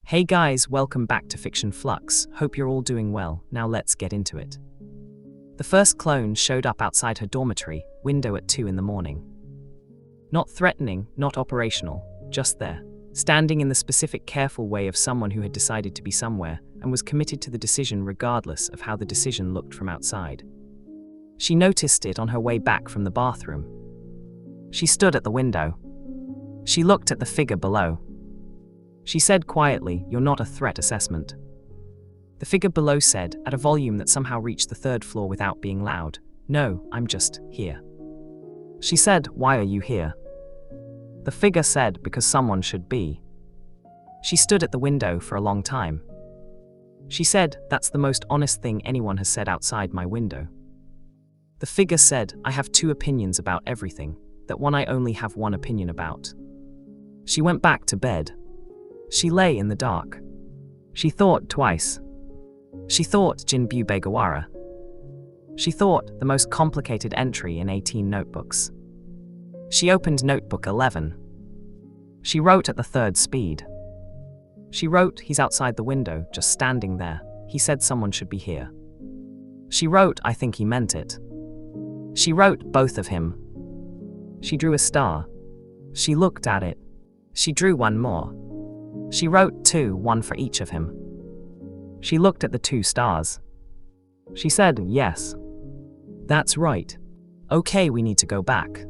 Hey guys, welcome back to Fiction Flux. Hope you're all doing well. Now let's get into it. The first clone showed up outside her dormitory window at 2 in the morning. Not threatening, not operational, just there, standing in the specific careful way of someone who had decided to be somewhere and was committed to the decision regardless of how the decision looked from outside. She noticed it on her way back from the bathroom. She stood at the window. She looked at the figure below. She said quietly, "You're not a threat assessment." The figure below said, at a volume that somehow reached the third floor without being loud, "No, I'm just here." She said, "Why are you here?" The figure said, "Because someone should be." She stood at the window for a long time. She said, "That's the most honest thing anyone has said outside my window." The figure said, "I have two opinions about everything, that one I only have one opinion about." She went back to bed. She lay in the dark. She thought twice. She thought Jin Begawara. She thought the most complicated entry in 18 notebooks. She opened notebook 11. She wrote at the third speed. She wrote, "He's outside the window, just standing there. He said someone should be here." She wrote, "I think he meant it." She wrote both of him. She drew a star. She looked at it. She drew one more. She wrote 2, one for each of him. She looked at the 2 stars. She said, "Yes. That's right. Okay, we need to go back."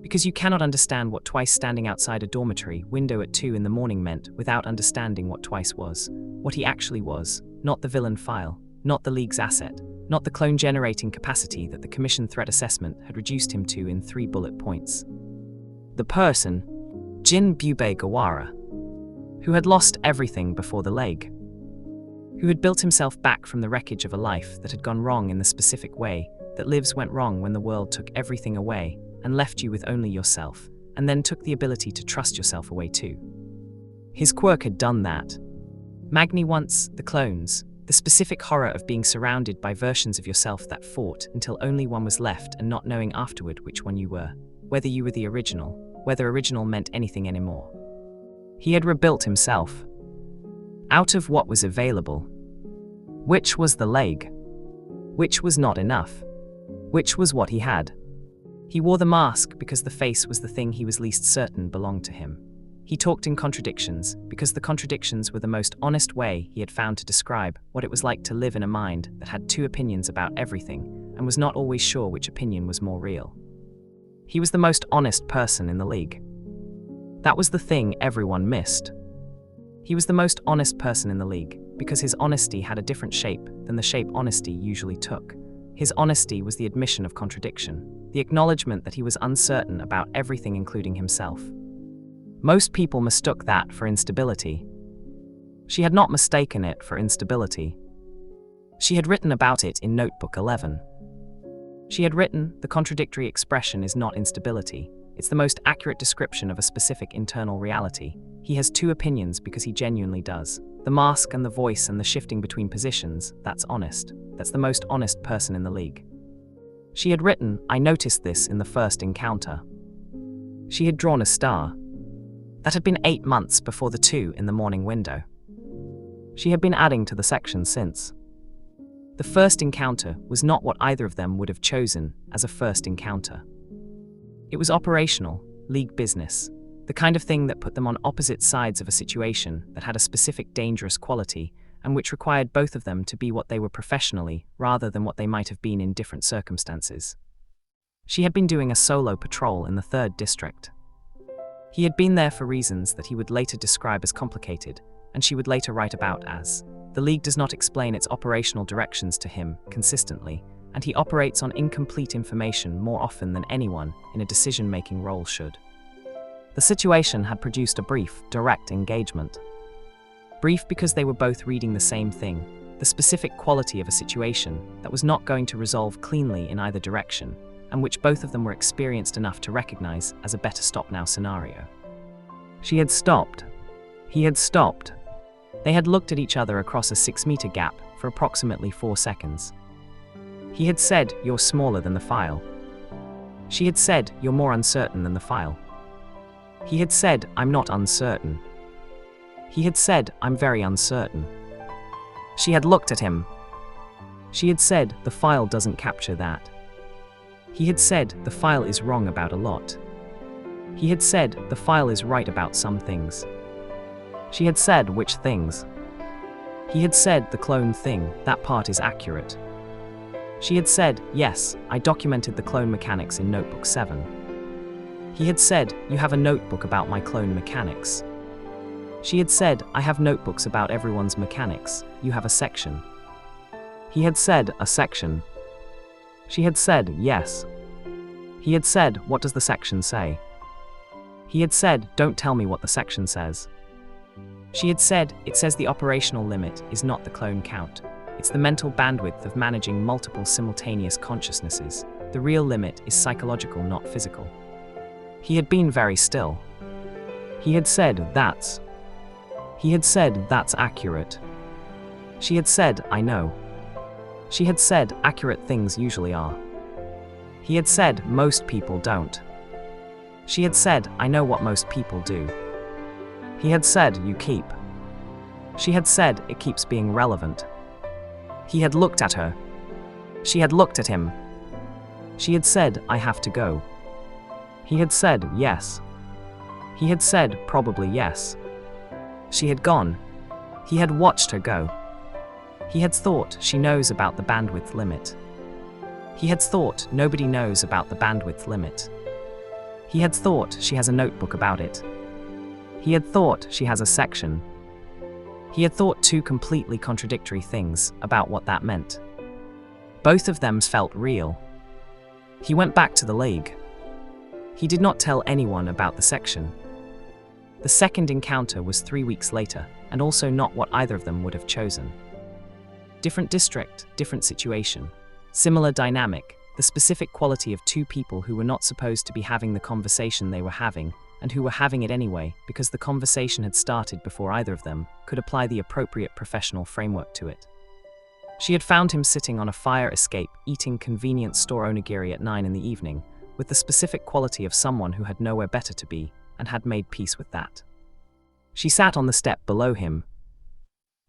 Because you cannot understand what twice standing outside a dormitory window at 2 in the morning meant without understanding what twice was, what he actually was, not the villain file, not the League's asset, not the clone generating capacity that the Commission threat assessment had reduced him to in 3 bullet points. The person, Jin Begawara, who had lost everything before the League, who had built himself back from the wreckage of a life that had gone wrong in the specific way that lives went wrong when the world took everything away and left you with only yourself, and then took the ability to trust yourself away too. His quirk had done that. Magni once, the clones, the specific horror of being surrounded by versions of yourself that fought until only one was left and not knowing afterward which one you were, whether you were the original, whether original meant anything anymore. He had rebuilt himself. Out of what was available. Which was the League. Which was not enough. Which was what he had. He wore the mask because the face was the thing he was least certain belonged to him. He talked in contradictions because the contradictions were the most honest way he had found to describe what it was like to live in a mind that had 2 opinions about everything and was not always sure which opinion was more real. He was the most honest person in the League. That was the thing everyone missed. He was the most honest person in the League because his honesty had a different shape than the shape honesty usually took. His honesty was the admission of contradiction, the acknowledgement that he was uncertain about everything including himself. Most people mistook that for instability. She had not mistaken it for instability. She had written about it in Notebook 11. She had written, "The contradictory expression is not instability. It's the most accurate description of a specific internal reality. He has 2 opinions because he genuinely does. The mask and the voice and the shifting between positions, that's honest. That's the most honest person in the League." She had written, "I noticed this in the first encounter." She had drawn a star. That had been 8 months before the 2 in the morning window. She had been adding to the section since. The first encounter was not what either of them would have chosen as a first encounter. It was operational, League business, the kind of thing that put them on opposite sides of a situation that had a specific dangerous quality and which required both of them to be what they were professionally rather than what they might have been in different circumstances. She had been doing a solo patrol in the 3rd district. He had been there for reasons that he would later describe as complicated, and she would later write about as, "The League does not explain its operational directions to him consistently, and he operates on incomplete information more often than anyone in a decision-making role should." The situation had produced a brief, direct engagement. Brief because they were both reading the same thing, the specific quality of a situation that was not going to resolve cleanly in either direction, and which both of them were experienced enough to recognize as a better stop now scenario. She had stopped. He had stopped. They had looked at each other across a 6-meter gap for approximately 4 seconds. He had said, "You're smaller than the file." She had said, "You're more uncertain than the file." He had said, "I'm not uncertain." He had said, I'm very uncertain. She had looked at him. She had said, the file doesn't capture that. He had said, the file is wrong about a lot. He had said, the file is right about some things. She had said, which things? He had said, the clone thing, that part is accurate. She had said, yes, I documented the clone mechanics in Notebook 7. He had said, you have a notebook about my clone mechanics. She had said, I have notebooks about everyone's mechanics, you have a section. He had said, a section. She had said, yes. He had said, what does the section say? He had said, don't tell me what the section says. She had said, it says the operational limit is not the clone count. It's the mental bandwidth of managing multiple simultaneous consciousnesses. The real limit is psychological, not physical. He had been very still. He had said, that's. He had said, that's accurate. She had said, I know. She had said, accurate things usually are. He had said, most people don't. She had said, I know what most people do. He had said, you keep. She had said, it keeps being relevant. He had looked at her. She had looked at him. She had said, I have to go. He had said, yes. He had said, probably yes. She had gone. He had watched her go. He had thought she knows about the bandwidth limit. He had thought nobody knows about the bandwidth limit. He had thought she has a notebook about it. He had thought she has a section. He had thought two completely contradictory things about what that meant. Both of them felt real. He went back to the League. He did not tell anyone about the section. The second encounter was 3 weeks later, and also not what either of them would have chosen. Different district, different situation. Similar dynamic, the specific quality of two people who were not supposed to be having the conversation they were having, and who were having it anyway because the conversation had started before either of them could apply the appropriate professional framework to it. She had found him sitting on a fire escape eating convenience store onigiri at 9 in the evening, with the specific quality of someone who had nowhere better to be and had made peace with that. She sat on the step below him.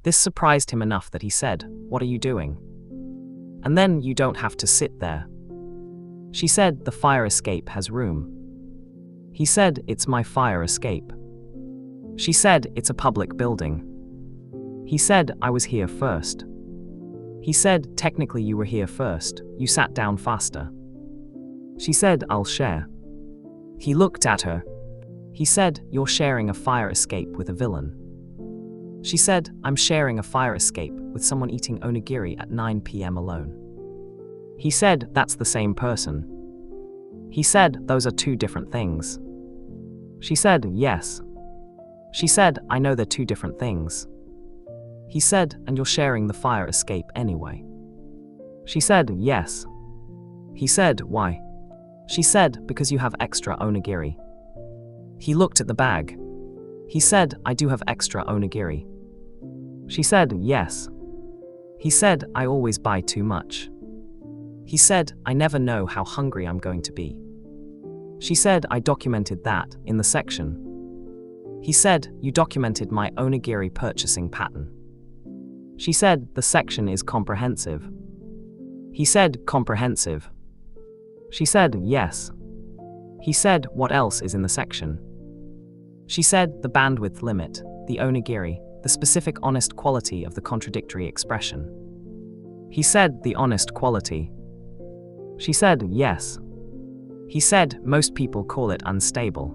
This surprised him enough that he said, "What are you doing?" And then you don't have to sit there. She said, "The fire escape has room." He said, "It's my fire escape." She said, "It's a public building." He said, "I was here first." He said, "Technically you were here first, you sat down faster." She said, "I'll share." He looked at her. He said, "You're sharing a fire escape with a villain." She said, "I'm sharing a fire escape with someone eating onigiri at 9 p.m. alone." He said, "That's the same person." He said, "Those are two different things." She said, "Yes." She said, "I know they're two different things." He said, "And you're sharing the fire escape anyway." She said, "Yes." He said, "Why?" She said, "Because you have extra onigiri." He looked at the bag. He said, "I do have extra onigiri." She said, "Yes." He said, "I always buy too much." He said, "I never know how hungry I'm going to be." She said, "I documented that in the section." He said, "You documented my onigiri purchasing pattern." She said, "The section is comprehensive." He said, "Comprehensive." She said, "Yes." He said, "What else is in the section?" She said, "The bandwidth limit, the onigiri, the specific honest quality of the contradictory expression." He said, "The honest quality." She said, "Yes." He said, "Most people call it unstable."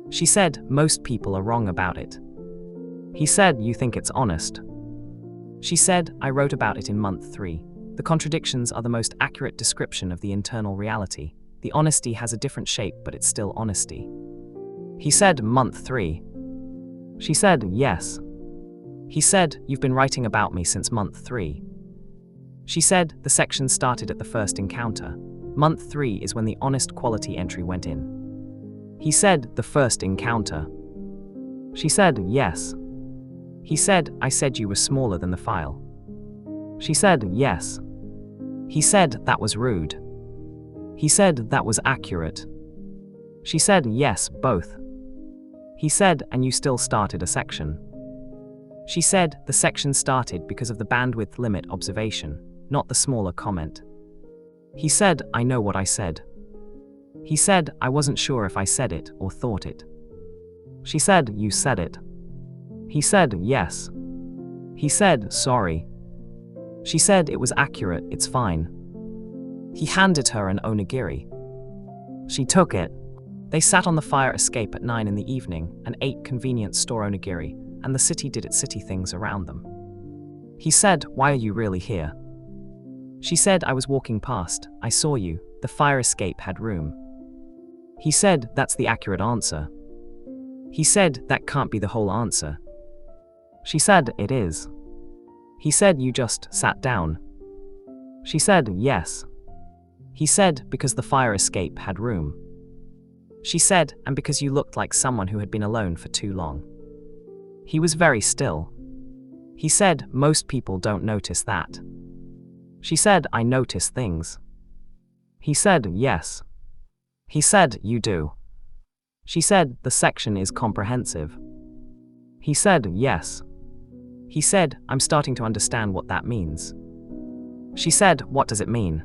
She said, "Most people are wrong about it." He said, "You think it's honest?" She said, "I wrote about it in month 3. The contradictions are the most accurate description of the internal reality. The honesty has a different shape, but it's still honesty." He said, "Month 3. She said, "Yes." He said, "You've been writing about me since month 3. She said, "The section started at the first encounter. Month 3 is when the honest quality entry went in." He said, "The first encounter." She said, "Yes." He said, "I said you were smaller than the file." She said, "Yes." He said, "That was rude." He said, "That was accurate." She said, "Yes, both." He said, and you still started a section. She said, the section started because of the bandwidth limit observation, not the smaller comment. He said, I know what I said. He said, I wasn't sure if I said it or thought it. She said, you said it. He said, yes. He said, sorry. She said, it was accurate, it's fine. He handed her an onigiri. She took it. They sat on the fire escape at 9 in the evening and ate convenience store onigiri, and the city did its city things around them. He said, why are you really here? She said, I was walking past, I saw you, the fire escape had room. He said, that's the accurate answer. He said, that can't be the whole answer. She said, it is. He said, you just sat down. She said, yes. He said, because the fire escape had room. She said, and because you looked like someone who had been alone for too long. He was very still. He said, most people don't notice that. She said, I notice things. He said, yes. He said, you do. She said, the section is comprehensive. He said, yes. He said, I'm starting to understand what that means. She said, what does it mean?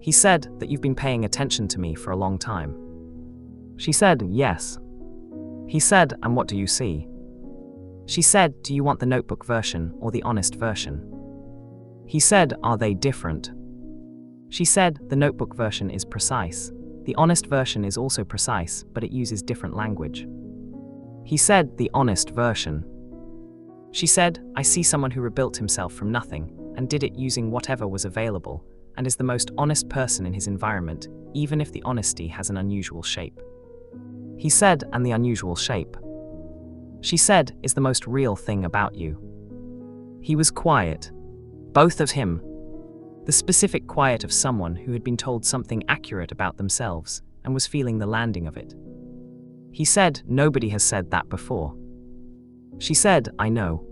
He said, that you've been paying attention to me for a long time. She said, yes. He said, and what do you see? She said, do you want the notebook version or the honest version? He said, are they different? She said, the notebook version is precise. The honest version is also precise, but it uses different language. He said, the honest version. She said, I see someone who rebuilt himself from nothing and did it using whatever was available, and is the most honest person in his environment, even if the honesty has an unusual shape. He said, and the unusual shape? She said, is the most real thing about you. He was quiet. Both of him. The specific quiet of someone who had been told something accurate about themselves and was feeling the landing of it. He said, nobody has said that before. She said, I know.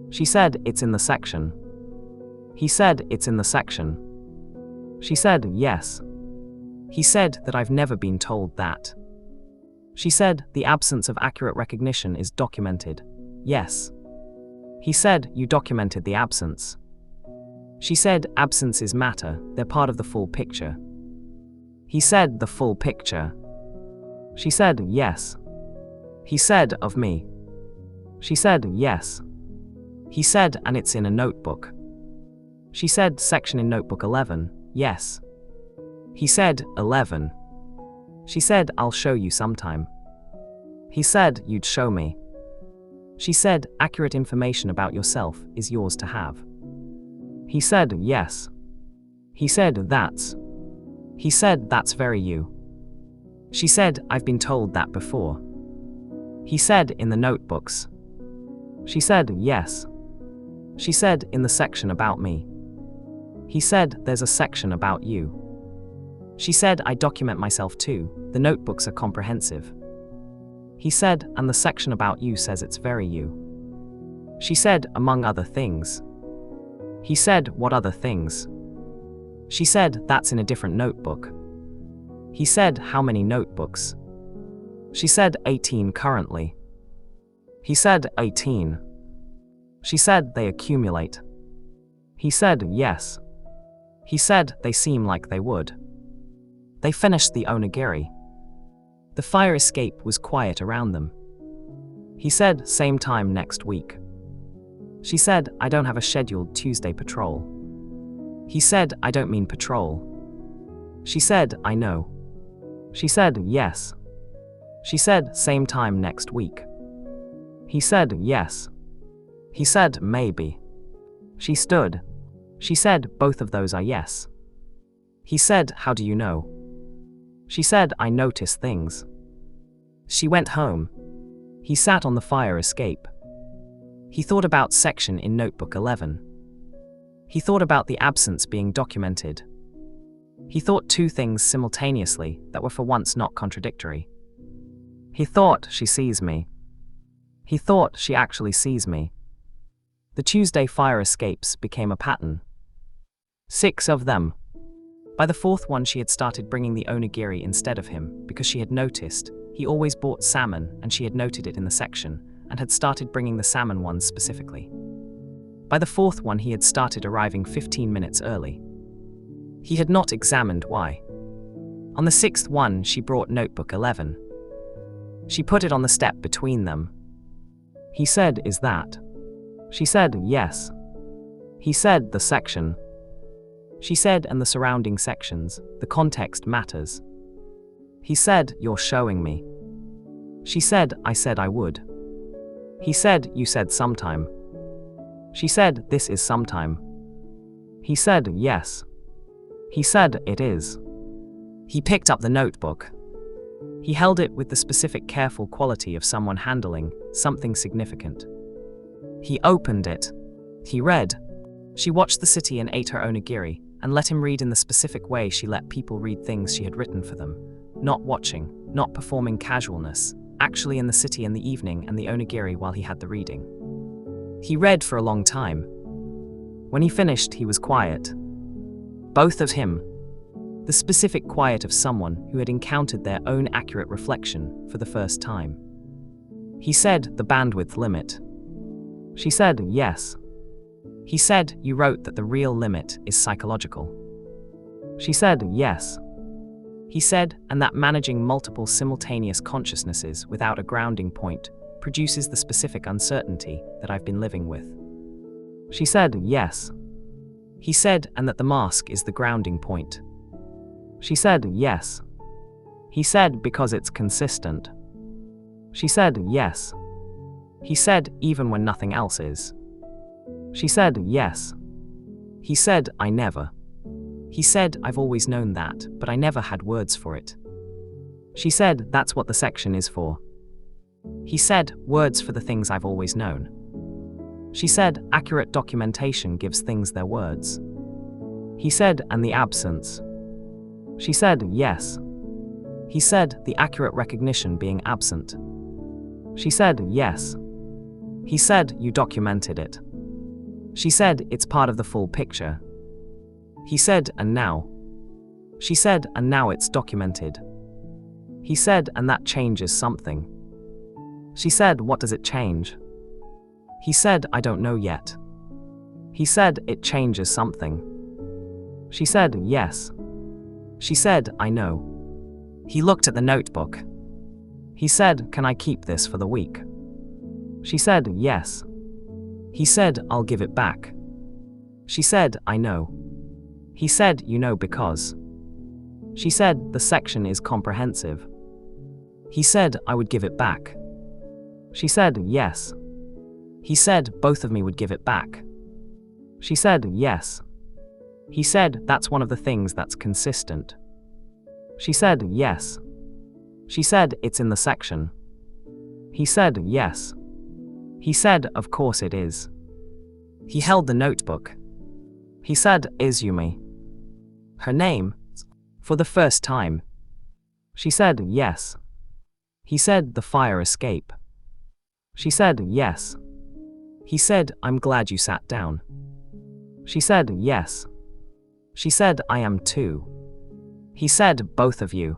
She said, it's in the section. He said, it's in the section. She said, yes. He said that I've never been told that. She said, the absence of accurate recognition is documented. Yes. He said, you documented the absence. She said, absences matter, they're part of the full picture. He said, the full picture. She said, yes. He said, of me. She said, yes. He said, and it's in a notebook. She said, section in notebook 11, yes. He said, 11. She said, I'll show you sometime. He said, you'd show me. She said, accurate information about yourself is yours to have. He said, yes. He said, that's. He said, that's very you. She said, I've been told that before. He said, in the notebooks. She said, yes. She said, in the section about me. He said, there's a section about you. She said, I document myself too, the notebooks are comprehensive. He said, and the section about you says it's very you. She said, among other things. He said, what other things? She said, that's in a different notebook. He said, how many notebooks? She said, 18 currently. He said, 18. She said, they accumulate. He said, yes. He said, they seem like they would. They finished the onigiri. The fire escape was quiet around them. He said, same time next week. She said, I don't have a scheduled Tuesday patrol. He said, I don't mean patrol. She said, I know. She said, yes. She said, same time next week. He said, yes. He said, maybe. She stood. She said, both of those are yes. He said, how do you know? She said, I notice things. She went home. He sat on the fire escape. He thought about section in notebook 11. He thought about the absence being documented. He thought two things simultaneously that were for once not contradictory. He thought, she sees me. He thought, she actually sees me. The Tuesday fire escapes became a pattern. 6 of them. By the fourth one, she had started bringing the onigiri instead of him because she had noticed he always bought salmon, and she had noted it in the section and had started bringing the salmon ones specifically. By the fourth one, he had started arriving 15 minutes early. He had not examined why. On the sixth one, she brought notebook 11. She put it on the step between them. He said, "Is that?" She said, "Yes." He said, "The section." She said, "And the surrounding sections, the context matters." He said, "You're showing me." She said, "I said I would." He said, "You said sometime." She said, "This is sometime." He said, "Yes." He said, "It is." He picked up the notebook. He held it with the specific careful quality of someone handling something significant. He opened it. He read. She watched the city and ate her onigiri, and let him read in the specific way she let people read things she had written for them. Not watching, not performing casualness, actually in the city in the evening and the onigiri while he had the reading. He read for a long time. When he finished, he was quiet. Both of him. The specific quiet of someone who had encountered their own accurate reflection for the first time. He said, "The bandwidth limit." She said, "Yes." He said, "You wrote that the real limit is psychological." She said, "Yes." He said, "And that managing multiple simultaneous consciousnesses without a grounding point produces the specific uncertainty that I've been living with." She said, "Yes." He said, "And that the mask is the grounding point." She said, "Yes." He said, "Because it's consistent." She said, "Yes." He said, "Even when nothing else is." She said, "Yes." He said, "I never." He said, "I've always known that, but I never had words for it." She said, "That's what the section is for." He said, "Words for the things I've always known." She said, "Accurate documentation gives things their words." He said, "And the absence." She said, "Yes." He said, "The accurate recognition being absent." She said, "Yes." He said, "You documented it." She said, "It's part of the full picture." He said, "And now?" She said, "And now it's documented." He said, "And that changes something." She said, "What does it change?" He said, "I don't know yet." He said, "It changes something." She said, "Yes." She said, "I know." He looked at the notebook. He said, "Can I keep this for the week?" She said, "Yes." He said, "I'll give it back." She said, "I know." He said, "You know because." She said, "The section is comprehensive." He said, "I would give it back." She said, "Yes." He said, "Both of me would give it back." She said, "Yes." He said, "That's one of the things that's consistent." She said, "Yes." She said, "It's in the section." He said, "Yes." He said, "Of course it is." He held the notebook. He said, "Izumi." Her name? For the first time. She said, "Yes." He said, "The fire escape." She said, "Yes." He said, "I'm glad you sat down." She said, "Yes." She said, "I am too." He said, "Both of you."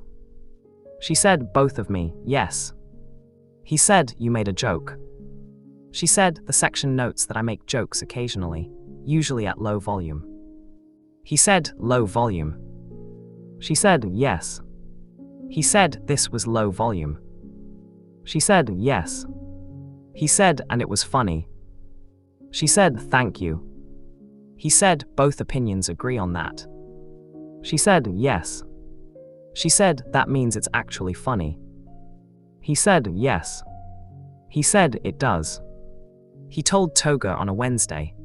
She said, "Both of me, yes." He said, "You made a joke." She said, "The section notes that I make jokes occasionally, usually at low volume." He said, "Low volume." She said, "Yes." He said, "This was low volume." She said, "Yes." He said, "And it was funny." She said, "Thank you." He said, "Both opinions agree on that." She said, "Yes." She said, "That means it's actually funny." He said, "Yes." He said, "It does." He told Toga on a Wednesday.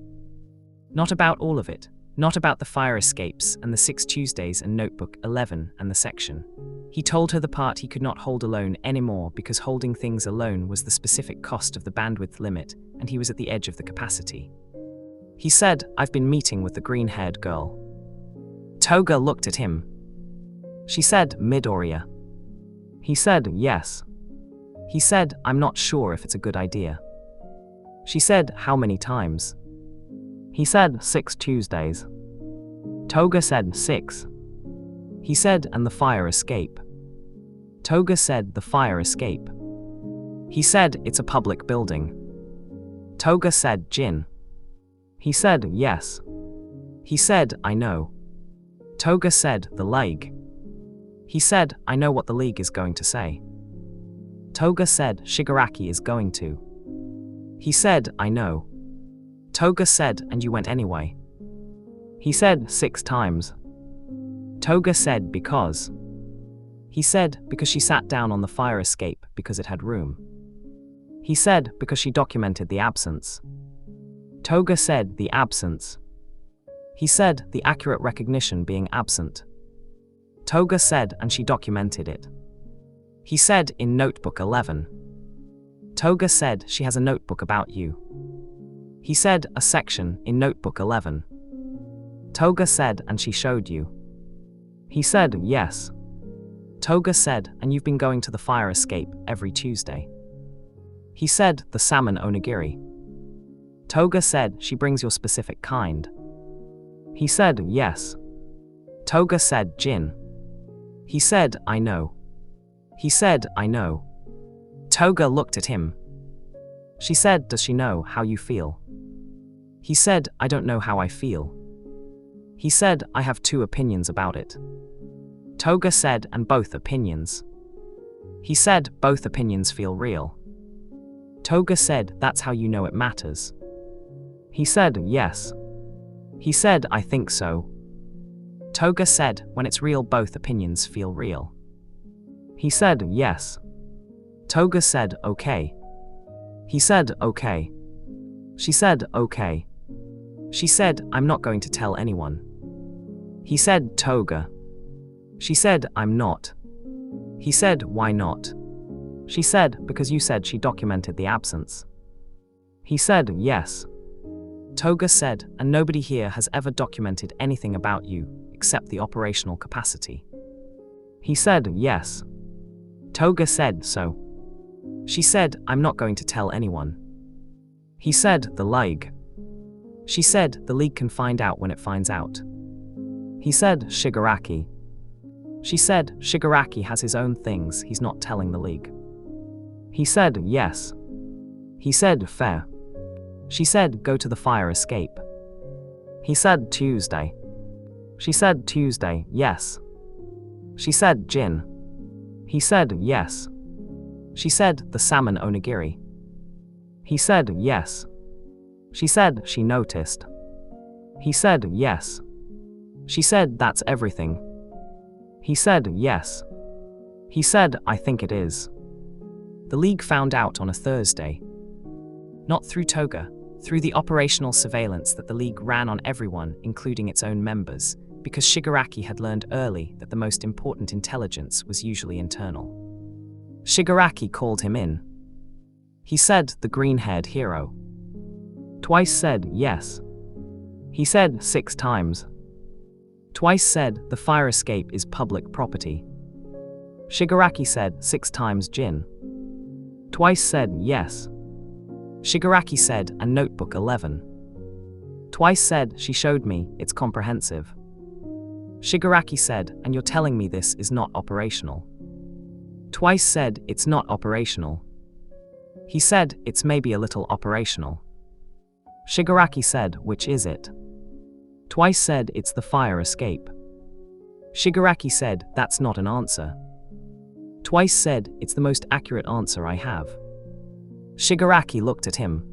Not about all of it, not about the fire escapes and the 6 Tuesdays and notebook 11 and the section. He told her the part he could not hold alone anymore because holding things alone was the specific cost of the bandwidth limit and he was at the edge of the capacity. He said, "I've been meeting with the green-haired girl." Toga looked at him. She said, "Midoriya." He said, "Yes." He said, "I'm not sure if it's a good idea." She said, "How many times?" He said, 6 Tuesdays. Toga said, 6. He said, and the fire escape. Toga said, the fire escape. He said, it's a public building. Toga said, Jin. He said, yes. He said, I know. Toga said, the League. He said, I know what the League is going to say. Toga said, Shigaraki is going to. He said, I know. Toga said, and you went anyway. He said, 6 times. Toga said, because. He said, because she sat down on the fire escape because it had room. He said, because she documented the absence. Toga said, the absence. He said, the accurate recognition being absent. Toga said, and she documented it. He said, in Notebook 11. Toga said, she has a notebook about you. He said, a section in Notebook 11. Toga said, and she showed you. He said, yes. Toga said, and you've been going to the fire escape every Tuesday. He said, the salmon onigiri. Toga said, she brings your specific kind. He said, yes. Toga said, Jin. He said, I know. He said, I know. Toga looked at him. She said, does she know how you feel? He said, I don't know how I feel. He said, I have 2 opinions about it. Toga said, and both opinions. He said, both opinions feel real. Toga said, that's how you know it matters. He said, yes. He said, I think so. Toga said, when it's real, both opinions feel real. He said, yes. Toga said, okay. He said, okay. She said, okay. She said, I'm not going to tell anyone. He said, Toga. She said, I'm not. He said, why not? She said, because you said she documented the absence. He said, yes. Toga said, and nobody here has ever documented anything about you, except the operational capacity. He said, yes. Toga said, so. She said, I'm not going to tell anyone. He said, the League. She said, the League can find out when it finds out. He said, Shigaraki. She said, Shigaraki has his own things he's not telling the League. He said, yes. He said, fair. She said, go to the fire escape. He said, Tuesday. She said, Tuesday, yes. She said, Jin. He said, yes. She said, the salmon onigiri. He said, yes. She said, she noticed. He said, yes. She said, that's everything. He said, yes. He said, I think it is. The League found out on a Thursday. Not through Toga, through the operational surveillance that the League ran on everyone, including its own members, because Shigaraki had learned early that the most important intelligence was usually internal. Shigaraki called him in. He said, the green-haired hero. Twice said, yes. He said, 6 times. Twice said, the fire escape is public property. Shigaraki said, 6 times, Jin. Twice said, yes. Shigaraki said, and Notebook 11. Twice said, she showed me, it's comprehensive. Shigaraki said, and you're telling me this is not operational. Twice said, it's not operational. He said, it's maybe a little operational. Shigaraki said, which is it? Twice said, it's the fire escape. Shigaraki said, that's not an answer. Twice said, it's the most accurate answer I have. Shigaraki looked at him.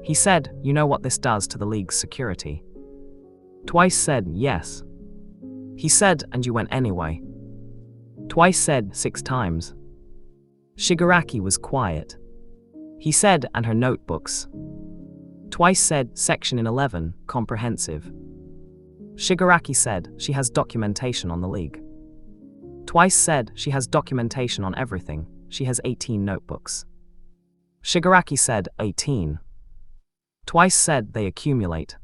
He said, you know what this does to the League's security? Twice said, yes. He said, and you went anyway. Twice said, 6 times. Shigaraki was quiet. He said, and her notebooks. Twice said, section in 11, comprehensive. Shigaraki said, she has documentation on the League. Twice said, she has documentation on everything, she has 18 notebooks. Shigaraki said, 18. Twice said, they accumulate.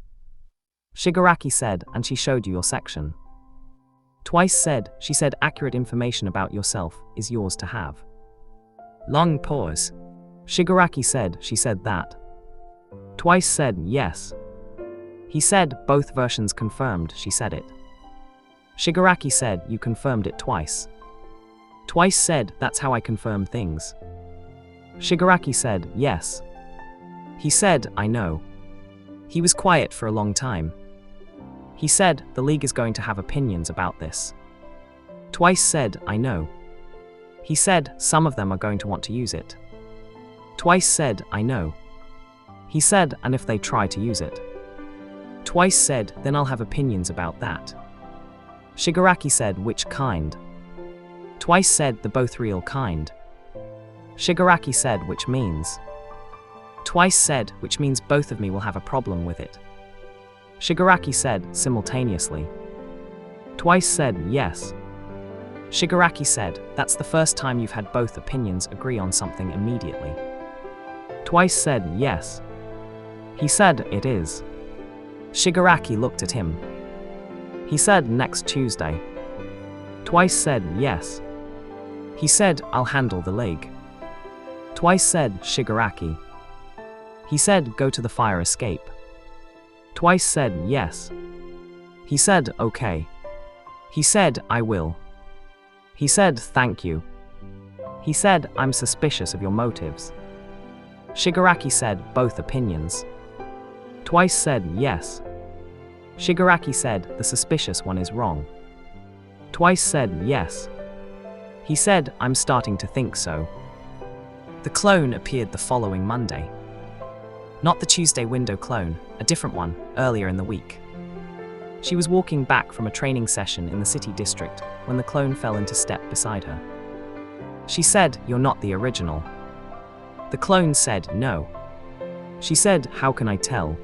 Shigaraki said, and she showed you your section. Twice said, she said accurate information about yourself is yours to have. Long pause. Shigaraki said, she said that. Twice said, yes. He said, both versions confirmed she said it. Shigaraki said, you confirmed it twice. Twice said, that's how I confirm things. Shigaraki said, yes. He said, I know. He was quiet for a long time. He said, the league is going to have opinions about this. Twice said, I know. He said, some of them are going to want to use it. Twice said, I know. He said, and if they try to use it. Twice said, then I'll have opinions about that. Shigaraki said, which kind? Twice said, the both real kind. Shigaraki said, which means? Twice said, which means both of me will have a problem with it. Shigaraki said, simultaneously. Twice said, yes. Shigaraki said, that's the first time you've had both opinions agree on something immediately. Twice said, yes. He said, it is. Shigaraki looked at him. He said, next Tuesday. Twice said, yes. He said, I'll handle the league. Twice said, Shigaraki. He said, go to the fire escape. Twice said, yes. He said, okay. He said, I will. He said, thank you. He said, I'm suspicious of your motives. Shigaraki said, both opinions. Twice said, yes. Shigaraki said, the suspicious one is wrong. Twice said, yes. He said, I'm starting to think so. The clone appeared the following Monday. Not the Tuesday window clone, a different one, earlier in the week. She was walking back from a training session in the city district when the clone fell into step beside her. She said, you're not the original. The clone said, no. She said, how can I tell?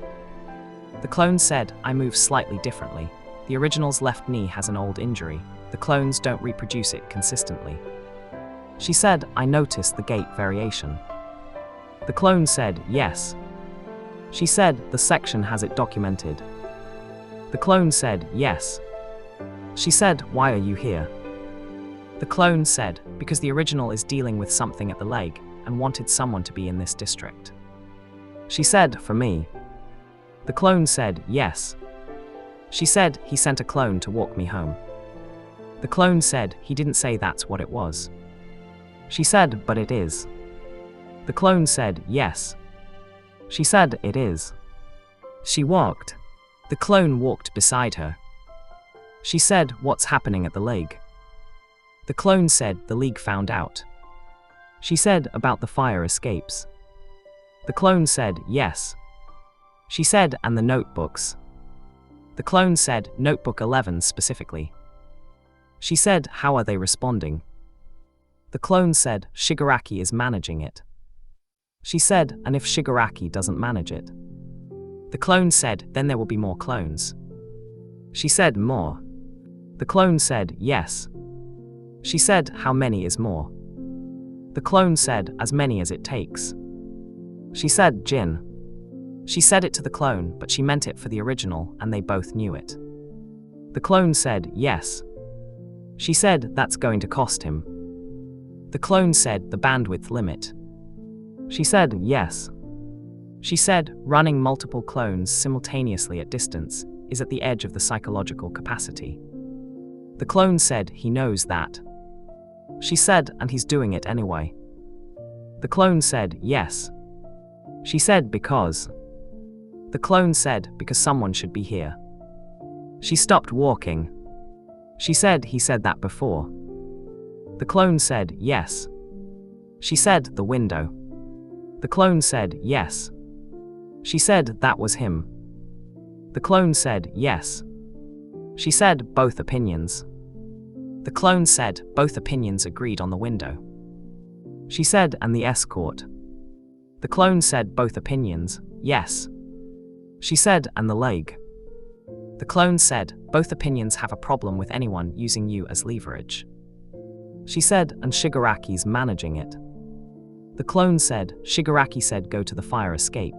The clone said, I move slightly differently. The original's left knee has an old injury. The clones don't reproduce it consistently. She said, I noticed the gait variation. The clone said, yes. She said, the section has it documented. The clone said, yes. She said, why are you here? The clone said, because the original is dealing with something at the leg and wanted someone to be in this district. She said, for me. The clone said, yes. She said, he sent a clone to walk me home. The clone said, he didn't say that's what it was. She said, but it is. The clone said, yes. She said, it is. She walked. The clone walked beside her. She said, what's happening at the league? The clone said, the league found out. She said, about the fire escapes. The clone said, yes. She said, and the notebooks. The clone said, notebook 11 specifically. She said, how are they responding? The clone said, Shigaraki is managing it. She said, and if Shigaraki doesn't manage it? The clone said, then there will be more clones. She said, more. The clone said, yes. She said, how many is more? The clone said, as many as it takes. She said, Jin. She said it to the clone, but she meant it for the original, and they both knew it. The clone said, yes. She said, that's going to cost him. The clone said, the bandwidth limit. She said, yes. She said, running multiple clones simultaneously at distance is at the edge of the psychological capacity. The clone said, he knows that. She said, and he's doing it anyway. The clone said, yes. She said, because. The clone said, because someone should be here. She stopped walking. She said, he said that before. The clone said, yes. She said, the window. The clone said, yes. She said, that was him. The clone said, yes. She said, both opinions. The clone said, both opinions agreed on the window. She said, and the escort. The clone said, both opinions, yes. She said, and the leg. The clone said, both opinions have a problem with anyone using you as leverage. She said, and Shigaraki's managing it. The clone said, Shigaraki said go to the fire escape.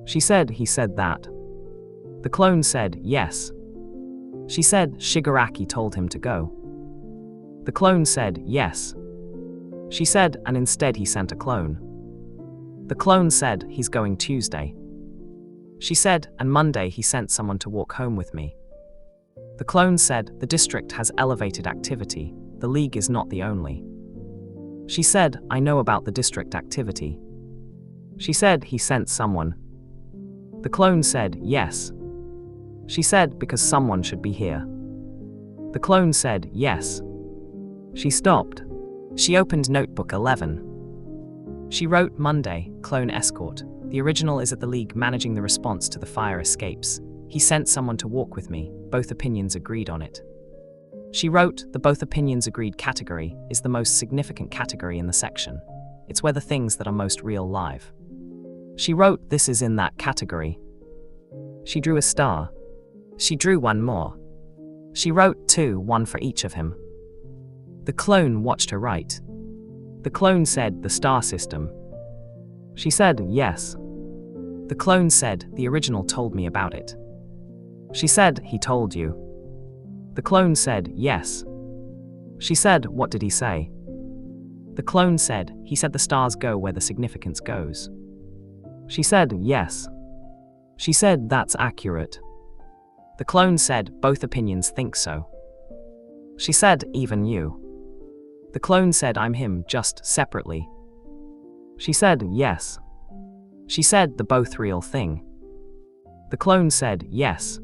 She said, he said that. The clone said, yes. She said, Shigaraki told him to go. The clone said, yes. She said, and instead he sent a clone. The clone said, he's going Tuesday. She said, and Monday he sent someone to walk home with me. The clone said, the district has elevated activity. The League is not the only. She said, I know about the district activity. She said, he sent someone. The clone said, yes. She said, because someone should be here. The clone said, yes. She stopped. She opened notebook 11. She wrote, Monday, clone escort. The original is at the League managing the response to the fire escapes. He sent someone to walk with me. Both opinions agreed on it. She wrote, the both opinions agreed category is the most significant category in the section. It's where the things that are most real live. She wrote, this is in that category. She drew a star. She drew one more. She wrote 2, 1 for each of him. The clone watched her write. The clone said, the star system. She said, yes. The clone said, the original told me about it. She said, he told you. The clone said, yes. She said, what did he say? The clone said, he said the stars go where the significance goes. She said, yes. She said, that's accurate. The clone said, both opinions think so. She said, even you. The clone said, I'm him, just separately. She said, yes. She said, the both real thing. The clone said, yes.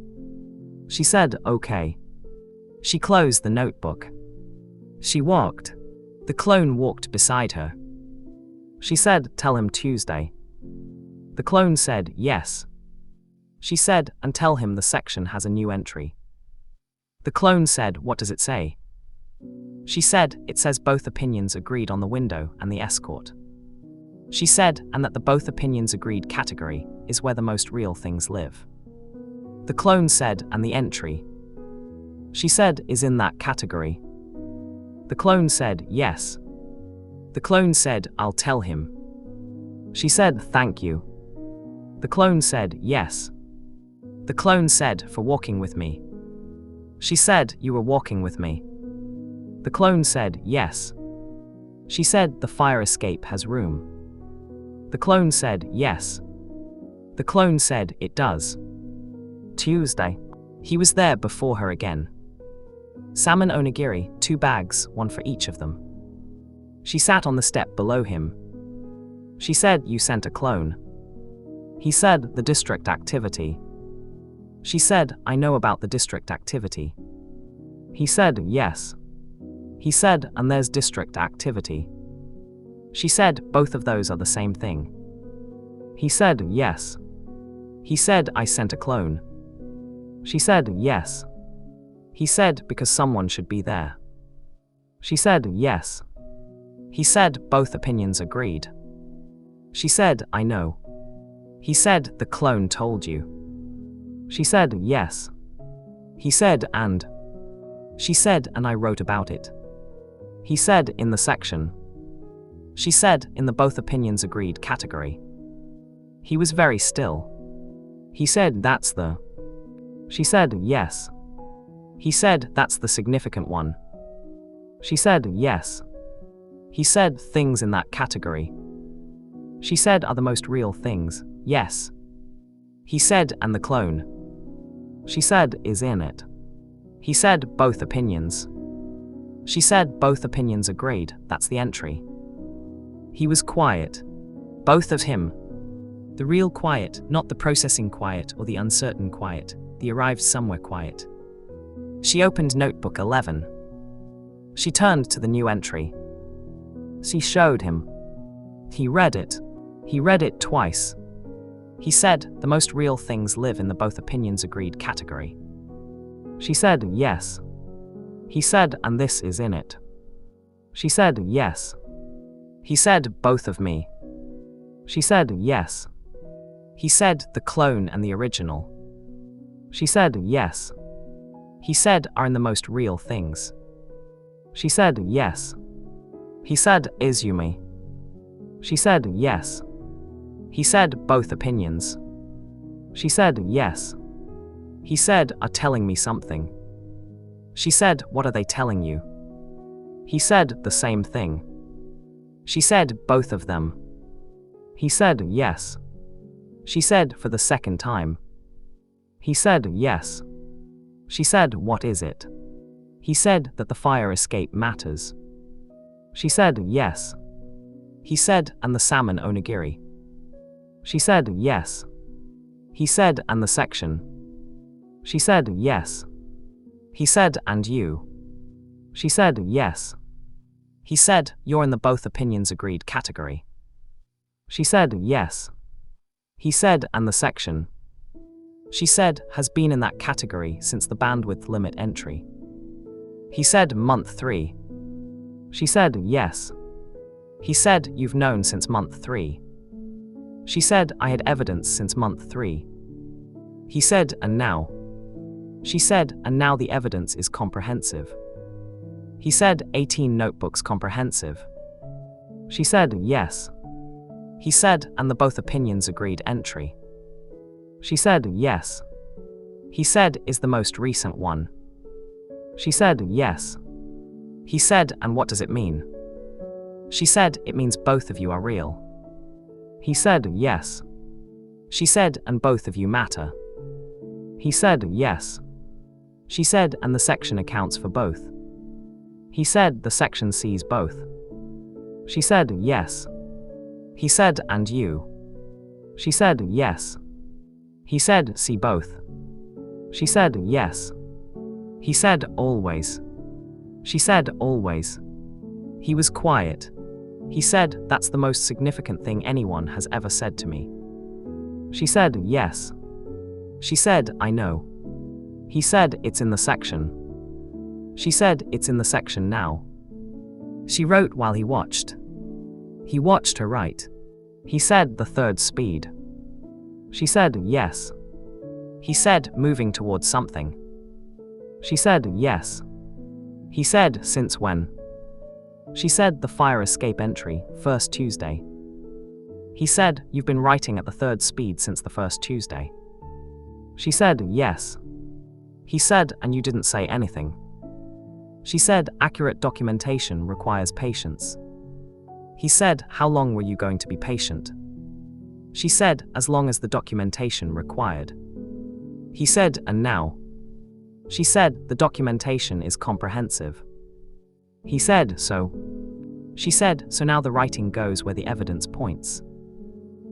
She said, okay. She closed the notebook. She walked. The clone walked beside her. She said, tell him Tuesday. The clone said, yes. She said, and tell him the section has a new entry. The clone said, what does it say? She said, it says both opinions agreed on the window and the escort. She said, and that the both opinions agreed category is where the most real things live. The clone said, and the entry? She said, is in that category. The clone said, yes. The clone said, I'll tell him. She said, thank you. The clone said, yes. The clone said, for walking with me. She said, you were walking with me. The clone said, yes. She said, the fire escape has room. The clone said, yes. The clone said, it does. Tuesday. He was there before her again. Salmon onigiri, 2 bags, 1 for each of them. She sat on the step below him. She said, you sent a clone. He said, the district activity. She said, I know about the district activity. He said, yes. He said, and there's district activity. She said, both of those are the same thing. He said, yes. He said, I sent a clone. She said, yes. He said, because someone should be there. She said, yes. He said, both opinions agreed. She said, I know. He said, the clone told you. She said, yes. He said, and? She said, and I wrote about it. He said, in the section. She said, in the both opinions agreed category. He was very still. He said, that's the? She said, yes. He said, that's the significant one. She said, yes. He said, things in that category. She said, are the most real things, yes. He said, and the clone? She said, is in it. He said, both opinions. She said, both opinions agreed, that's the entry. He was quiet. Both of him. The real quiet, not the processing quiet or the uncertain quiet, the arrived somewhere quiet. She opened notebook 11. She turned to the new entry. She showed him. He read it. He read it twice. He said, the most real things live in the both opinions agreed category. She said, yes. He said, and this is in it. She said, yes. He said, both of me. She said, yes. He said, the clone and the original. She said, yes. He said, are in the most real things. She said, yes. He said, is Yumi. She said, yes. He said, both opinions. She said, yes. He said, are telling me something. She said, what are they telling you? He said, the same thing. She said, both of them. He said, yes. She said, for the second time. He said, yes. She said, "What is it?" He said that the fire escape matters. She said, "Yes." He said, "And the salmon onigiri?" She said, "Yes." He said, "And the section?" She said, "Yes." He said, "And you?" She said, "Yes." He said, "You're in the both opinions agreed category." She said, "Yes." He said, "And the section?" She said, "Has been in that category since the bandwidth limit entry." He said, "Month 3. She said, "Yes." He said, "You've known since month 3. She said, "I had evidence since month 3. He said, "And now?" She said, "And now the evidence is comprehensive." He said, 18 notebooks comprehensive. She said, "Yes." He said, "And the both opinions agreed entry?" She said, "Yes." He said, "Is the most recent one?" She said, "Yes." He said, "And what does it mean?" She said, "It means both of you are real." He said, "Yes." She said, "And both of you matter?" He said, "Yes." She said, "And the section accounts for both?" He said, "The section sees both." She said, "Yes." He said, "And you?" She said, "Yes." He said, "See both?" She said, "Yes." He said, "Always?" She said, "Always." He was quiet. He said, "That's the most significant thing anyone has ever said to me." She said, "Yes." She said, "I know." He said, "It's in the section." She said, "It's in the section now." She wrote while he watched. He watched her write. He said, "The third speed." She said, "Yes." He said, "Moving towards something." She said, "Yes." He said, "Since when?" She said, "The fire escape entry, first Tuesday." He said, "You've been writing at the third speed since the first Tuesday." She said, "Yes." He said, "And you didn't say anything." She said, "Accurate documentation requires patience." He said, "How long were you going to be patient?" She said, "As long as the documentation required." He said, "And now?" She said, "The documentation is comprehensive." He said, "So?" She said, "So now the writing goes where the evidence points."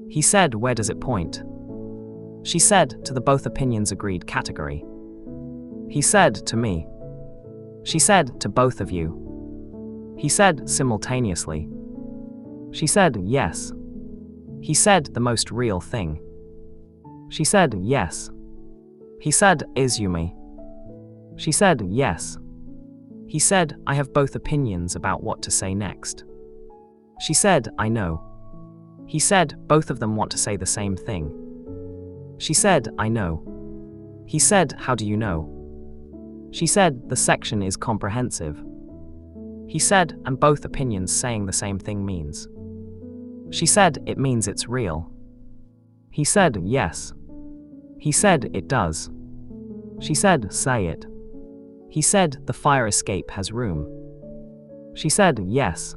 He said, "Where does it point?" She said, "To the both opinions agreed category." He said, "To me." She said, "To both of you." He said, simultaneously. She said, "Yes." He said, "The most real thing." She said, "Yes." He said, "Is Yumi?" She said, "Yes." He said, "I have both opinions about what to say next." She said, "I know." He said, "Both of them want to say the same thing." She said, "I know." He said, "How do you know?" She said, "The section is comprehensive." He said, "And both opinions saying the same thing means?" She said, "It means it's real." He said, "Yes." He said, "It does." She said, "Say it." He said, "The fire escape has room." She said, "Yes."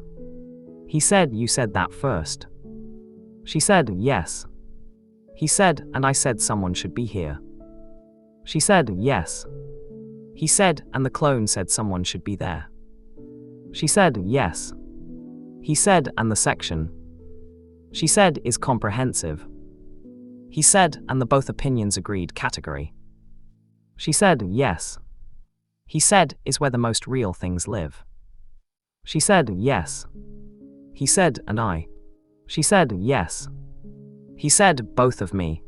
He said, "You said that first." She said, "Yes." He said, "And I said someone should be here." She said, "Yes." He said, "And the clone said someone should be there." She said, "Yes." He said, "And the section?" She said, "Is comprehensive." He said, "And the both opinions agreed category?" She said, "Yes." He said, "Is where the most real things live." She said, "Yes." He said, "And I?" She said, "Yes." He said, "Both of me."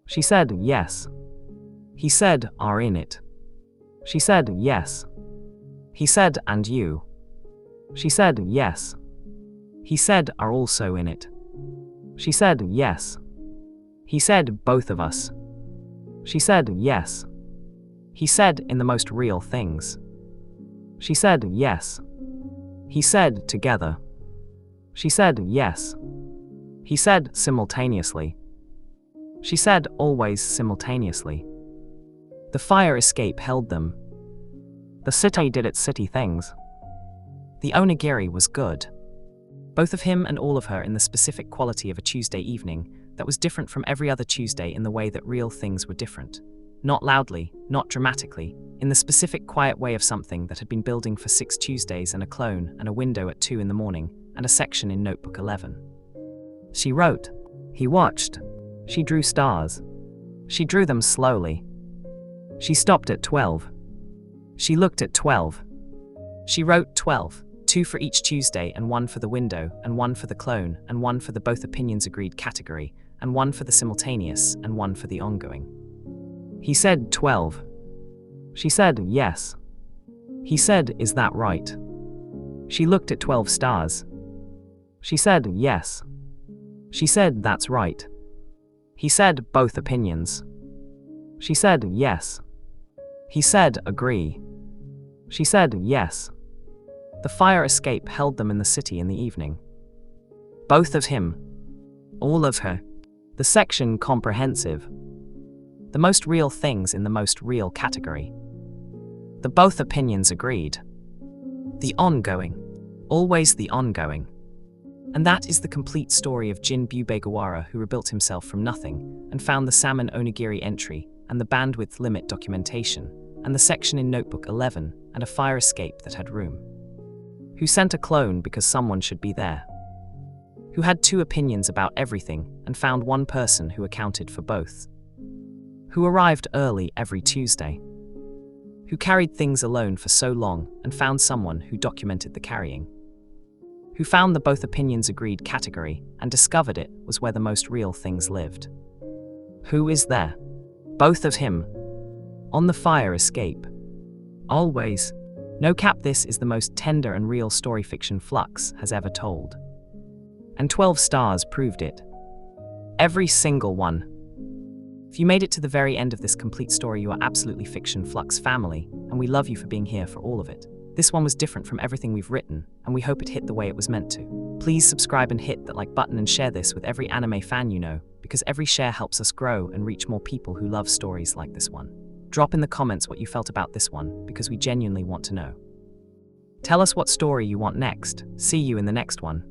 She said, "Yes." He said, "Are in it." She said, "Yes." He said, "And you?" She said, "Yes." He said, "Are also in it." She said, "Yes." He said, "Both of us." She said, "Yes." He said, "In the most real things." She said, "Yes." He said, "Together." She said, "Yes." He said, "Simultaneously." She said, "Always simultaneously." The fire escape held them. The city did its city things. The onigiri was good. Both of him and all of her in the specific quality of a Tuesday evening that was different from every other Tuesday in the way that real things were different. not loudly, not dramatically, in the specific quiet way of something that had been building for 6 Tuesdays and a clone and a window at 2 in the morning and a section in Notebook 11. She wrote. He watched. She drew stars. She drew them slowly. She stopped at 12. She looked at 12. She wrote 12, 2 for each Tuesday and 1 for the window and 1 for the clone and 1 for the both opinions agreed category and 1 for the simultaneous and 1 for the ongoing. He said 12. She said yes. He said, is that right? She looked at 12 stars. She said yes. She said that's right. He said both opinions. She said yes. He said agree. She said yes. The fire escape held them in the city in the evening. Both of him. All of her. The section comprehensive. The most real things in the most real category. The both opinions agreed. The ongoing. Always the ongoing. And that is the complete story of Jin Bubegawara, who rebuilt himself from nothing and found the salmon onigiri entry and the bandwidth limit documentation and the section in Notebook 11 and a fire escape that had room. Who sent a clone because someone should be there. Who had 2 opinions about everything and found one person who accounted for both. Who arrived early every Tuesday. Who carried things alone for so long and found someone who documented the carrying. Who found the both opinions agreed category and discovered it was where the most real things lived. Who is there? Both of him. On the fire escape. Always. No cap, this is the most tender and real story fiction Flux has ever told. And 12 stars proved it. Every single one. If you made it to the very end of this complete story, you are absolutely Fiction Flux family, and we love you for being here for all of it. This one was different from everything we've written, and we hope it hit the way it was meant to. Please subscribe and hit that like button and share this with every anime fan you know, because every share helps us grow and reach more people who love stories like this one. Drop in the comments what you felt about this one, because we genuinely want to know. Tell us what story you want next. See you in the next one.